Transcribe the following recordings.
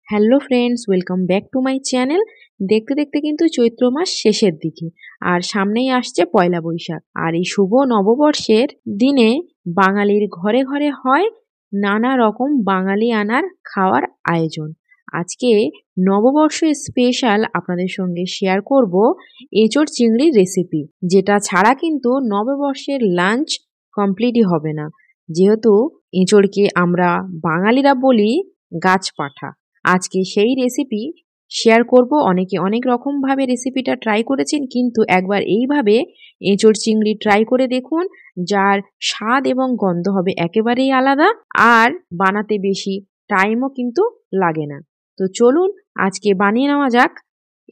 Hello friends, welcome back to my channel. দেখতে দেখতে কিন্তু চৈত্র মাস শেষের দিকে, আর সামনেই আসছে পয়লা বৈশাখ। আর এই শুভ নববর্ষের দিনে বাঙালির ঘরে ঘরে হয় নানা রকম বাঙালি আনার খাওয়ার আয়োজন। আজকে নববর্ষ স্পেশাল আপনাদের সঙ্গে শেয়ার করব এঁচোড় চিংড়ির রেসিপি, যেটা ছাড়া কিন্তু নববর্ষের লাঞ্চ কমপ্লিটই হবে না, যেহেতু এঁচোড়কে আমরা বাঙালিরা বলি গাছপাঠা। আজকে সেই রেসিপি শেয়ার করব। অনেকে অনেক রকমভাবে রেসিপিটা ট্রাই করেছেন, কিন্তু একবার এইভাবে এঁচোড় চিংড়ি ট্রাই করে দেখুন, যার স্বাদ এবং গন্ধ হবে একেবারেই আলাদা, আর বানাতে বেশি টাইমও কিন্তু লাগে না। তো চলুন আজকে বানিয়ে নেওয়া যাক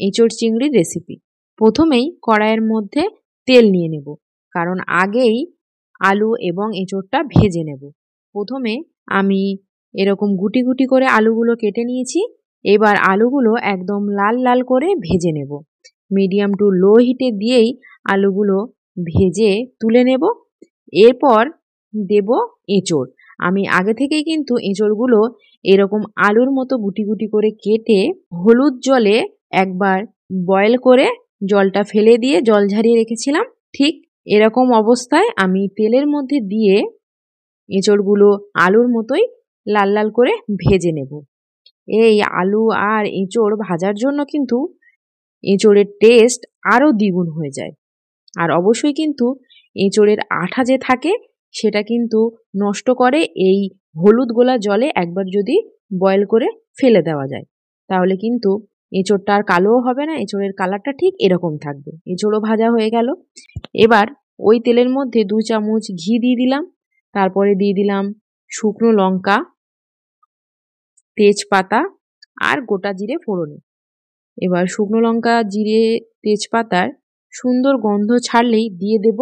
এঁচোড় চিংড়ির রেসিপি। প্রথমেই কড়াইয়ের মধ্যে তেল নিয়ে নেব, কারণ আগেই আলু এবং এঁচোড়টা ভেজে নেব। প্রথমে আমি এরকম গুটি গুটি করে আলুগুলো কেটে নিয়েছি। এবার আলুগুলো একদম লাল লাল করে ভেজে নেব। মিডিয়াম টু লো হিটে দিয়েই আলুগুলো ভেজে তুলে নেব। এরপর দেব এঁচোড়। আমি আগে থেকেই কিন্তু এঁচোড়গুলো এরকম আলুর মতো গুটি গুটি করে কেটে হলুদ জলে একবার বয়েল করে জলটা ফেলে দিয়ে জল ঝরিয়ে রেখেছিলাম। ঠিক এরকম অবস্থায় আমি তেলের মধ্যে দিয়ে এঁচোড়গুলো আলুর মতোই লাল লাল করে ভেজে নেব। এই আলু আর এঁচোড় ভাজার জন্য কিন্তু এঁচোড়ের টেস্ট আরও দ্বিগুণ হয়ে যায়। আর অবশ্যই কিন্তু এঁচোড়ের আঠা যে থাকে সেটা কিন্তু নষ্ট করে এই হলুদ গোলা জলে একবার যদি বয়েল করে ফেলে দেওয়া যায়, তাহলে কিন্তু এঁচোড়টা আর কালোও হবে না, এঁচোড়ের কালারটা ঠিক এরকম থাকবে। এঁচোড়ও ভাজা হয়ে গেল। এবার ওই তেলের মধ্যে 2 চামচ ঘি দিয়ে দিলাম, তারপরে দিয়ে দিলাম শুকনো লঙ্কা, তেজপাতা আর গোটা জিরে ফোড়নে। এবার শুকনো লঙ্কা, জিরে, তেজপাতার সুন্দর গন্ধ ছাড়লেই দিয়ে দেব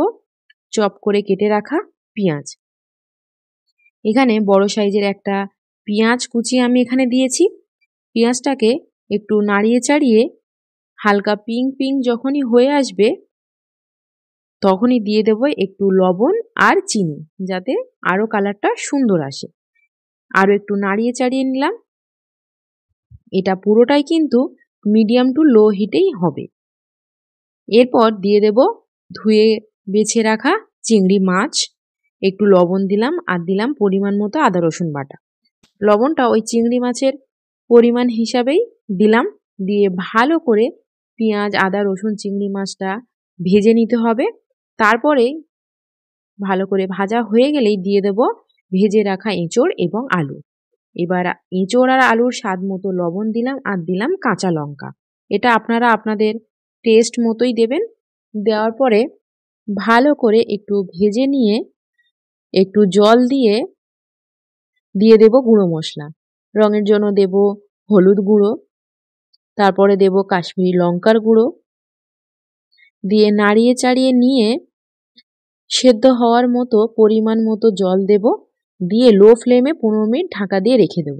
চপ করে কেটে রাখা পেঁয়াজ। এখানে বড় সাইজের একটা পেঁয়াজ কুচি আমি এখানে দিয়েছি। পেঁয়াজটাকে একটু নাড়িয়ে চাড়িয়ে হালকা পিঙ্ক পিঙ্ক যখনই হয়ে আসবে, তখনই দিয়ে দেব একটু লবণ আর চিনি, যাতে আরও কালারটা সুন্দর আসে। আরও একটু নাড়িয়ে চাড়িয়ে নিলাম। এটা পুরোটাই কিন্তু মিডিয়াম টু লো হিটেই হবে। এরপর দিয়ে দেব ধুয়ে বেছে রাখা চিংড়ি মাছ, একটু লবণ দিলাম আর দিলাম পরিমাণ মতো আদা রসুন বাটা। লবণটা ওই চিংড়ি মাছের পরিমাণ হিসাবেই দিলাম। দিয়ে ভালো করে পেঁয়াজ, আদা, রসুন, চিংড়ি মাছটা ভেজে নিতে হবে। তারপরে ভালো করে ভাজা হয়ে গেলেই দিয়ে দেব ভেজে রাখা এঁচোড় এবং আলু। এবার এঁচোড় আর আলুর স্বাদ মতো লবণ দিলাম আর দিলাম কাঁচা লঙ্কা। এটা আপনারা আপনাদের টেস্ট মতোই দেবেন। দেওয়ার পরে ভালো করে একটু ভেজে নিয়ে একটু জল দিয়ে দিয়ে দেব গুঁড়ো মশলা। রঙের জন্য দেব হলুদ গুঁড়ো, তারপরে দেব কাশ্মীরি লঙ্কার গুঁড়ো, দিয়ে নাড়িয়ে চাড়িয়ে নিয়ে সেদ্ধ হওয়ার মতো পরিমাণ মতো জল দেব। দিয়ে লো ফ্লেমে 15 মিনিট ঢাকা দিয়ে রেখে দেব,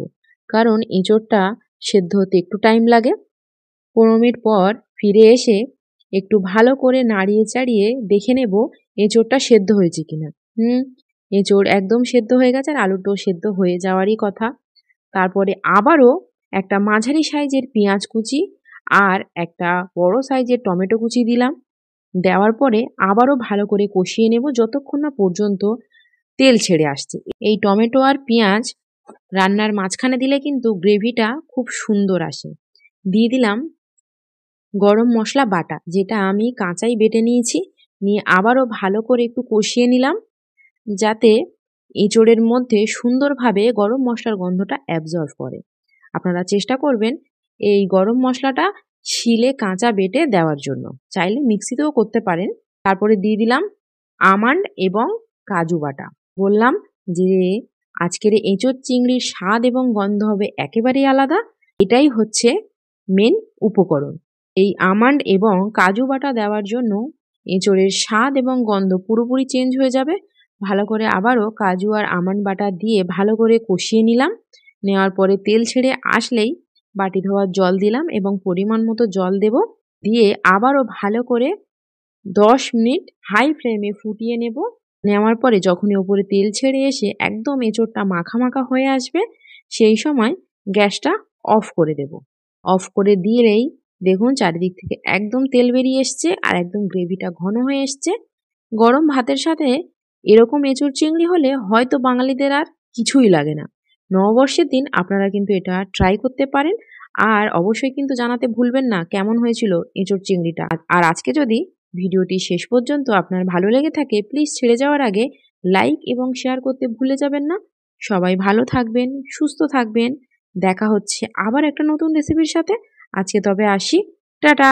কারণ এঁচোড়টা সেদ্ধ হতে একটু টাইম লাগে। 15 মিনিট পর ফিরে এসে একটু ভালো করে নাড়িয়ে চাড়িয়ে দেখে নেব এঁচোড়টা সেদ্ধ হয়েছে কিনা। এঁচোড় একদম সেদ্ধ হয়ে গেছে, আর আলুটাও সেদ্ধ হয়ে যাওয়ারই কথা। তারপরে আবারও একটা মাঝারি সাইজের পেঁয়াজ কুচি আর একটা বড় সাইজের টমেটো কুচি দিলাম। দেওয়ার পরে আবারও ভালো করে কষিয়ে নেব যতক্ষণ না পর্যন্ত তেল ছেড়ে আসছে। এই টমেটো আর পেঁয়াজ রান্নার মাঝখানে দিলে কিন্তু গ্রেভিটা খুব সুন্দর আসে। দিয়ে দিলাম গরম মশলা বাটা, যেটা আমি কাঁচাই বেটে নিয়েছি। নিয়ে আবারও ভালো করে একটু কষিয়ে নিলাম, যাতে এঁচোড়ের মধ্যে সুন্দরভাবে গরম মশলার গন্ধটা অ্যাবজর্ব করে। আপনারা চেষ্টা করবেন এই গরম মশলাটা শিলে কাঁচা বেটে দেওয়ার জন্য, চাইলে মিক্সিতেও করতে পারেন। তারপরে দিয়ে দিলাম আমন্ড এবং কাজু বাটা। বললাম যে আজকের এঁচোড় চিংড়ির স্বাদ এবং গন্ধ হবে একেবারেই আলাদা। এটাই হচ্ছে মেন উপকরণ। এই আমন্ড এবং কাজু বাটা দেওয়ার জন্য এঁচোড়ের স্বাদ এবং গন্ধ পুরোপুরি চেঞ্জ হয়ে যাবে। ভালো করে আবারও কাজু আর আমন্ড বাটা দিয়ে ভালো করে কষিয়ে নিলাম। নেওয়ার পরে তেল ছেড়ে আসলেই বাটি ধোয়ার জল দিলাম এবং পরিমাণ মতো জল দেব। দিয়ে আবারও ভালো করে 10 মিনিট হাই ফ্লেমে ফুটিয়ে নেব। নেওয়ার পরে যখনই ওপরে তেল ছেড়ে এসে একদম এঁচোড়টা মাখা মাখা হয়ে আসবে, সেই সময় গ্যাসটা অফ করে দেব। অফ করে দিলেই দেখুন চারিদিক থেকে একদম তেল বেরিয়ে এসছে আর একদম গ্রেভিটা ঘন হয়ে এসছে। গরম ভাতের সাথে এরকম এঁচোড় চিংড়ি হলে হয়তো বাঙালিদের আর কিছুই লাগে না। নববর্ষের দিন আপনারা কিন্তু এটা ট্রাই করতে পারেন। আর অবশ্যই কিন্তু জানাতে ভুলবেন না কেমন হয়েছিল এঁচোড় চিংড়িটা। আর আজকে যদি ভিডিওটি শেষ পর্যন্ত আপনার ভালো লেগে থাকে, প্লিজ ছেড়ে যাওয়ার আগে লাইক এবং শেয়ার করতে ভুলে যাবেন না। সবাই ভালো থাকবেন, সুস্থ থাকবেন। দেখা হচ্ছে আবার একটা নতুন রেসিপির সাথে। আজকে তবে আসি। টাটা!